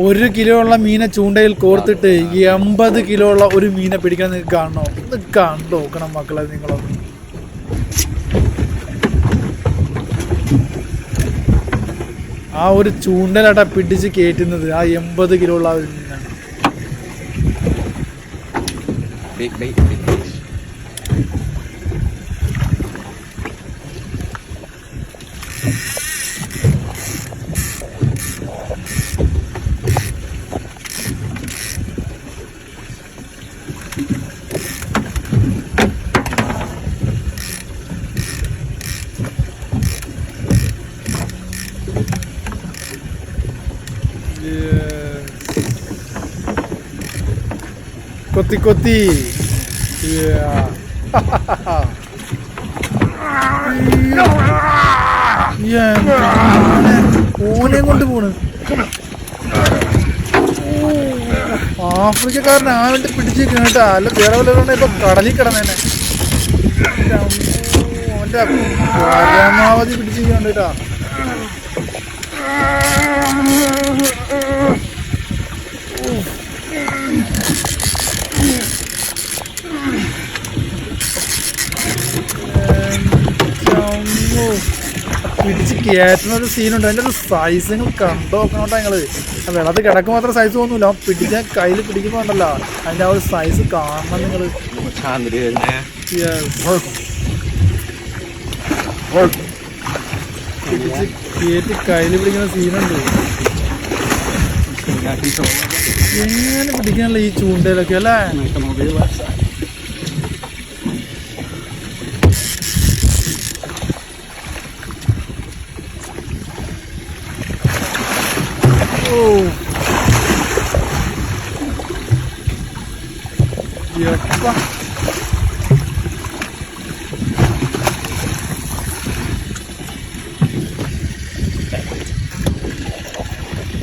1 kilo ഉള്ള മീനെ ചൂണ്ടയിൽ കോർത്തിട്ട് 80 കിലോ ഉള്ള ഒരു മീനെ പിടിക്കാൻ നിങ്ങൾക്ക് കാണണോ? ഒന്ന് കണ്ടു നോക്കണം മക്കളെ നിങ്ങളൊന്ന്. ആ ഒരു ചൂണ്ടലാട്ട പിടിച്ച് കയറ്റുന്നത് ആ 80 കിലോ ഉള്ള ഒരു മീനാണ്. കൊത്തി കൊത്തി ഓനെയും കൊണ്ട് പോണ്. ആഫ്രിക്കക്കാരൻ ആ വേണ്ടി പിടിച്ചിരിക്കണം കേട്ടാ. അല്ല വേറെ വല്ലതുകൊണ്ട് ഇപ്പൊ കടലിൽ കിടന്നേനെ. അവന്റെ പരമാവധി പിടിച്ചിരിക്കുന്നുണ്ട് കേട്ടാ. പിടിച്ച് കയറ്റുന്ന ഒരു സീനുണ്ട്. അതിൻ്റെ ഒരു സൈസ് നിങ്ങൾ കണ്ടു നോക്കണോട്ടോ നിങ്ങള്. വെള്ളത്തിൽ കിടക്കുമ്പോൾ മാത്രം സൈസ് തോന്നൂല, പിടിക്കാൻ കയ്യിൽ പിടിക്കുമ്പോൾ ഉണ്ടല്ലോ അതിൻ്റെ ആ ഒരു സൈസ് കാണണം നിങ്ങള്. പിടിച്ച് കയറ്റി കയ്യിൽ പിടിക്കുന്ന സീനുണ്ട്. എങ്ങനെ പിടിക്കാനല്ല ഈ ചൂണ്ടയിലൊക്കെ അല്ലേ? Yeppa.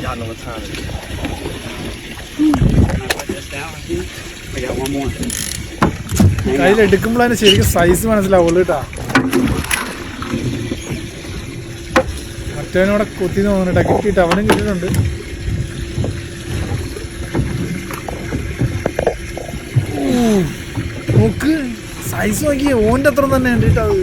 Y'all know what time it is. I got one more. കയ്യിലെടുക്കുമ്പോഴാണ് ശരിക്കും സൈസ് മനസ്സിലാവുള്ളൂ കേട്ടാ. മറ്റവനോടെ കൊത്തി തോന്നുന്നുണ്ട്. കിട്ടിയിട്ട് അവനും കിട്ടിയിട്ടുണ്ട്. നോക്ക് സൈസ് നോക്കി ഓൻ്റെ അത്ര തന്നെ ഉണ്ട് കേട്ടോ അത്.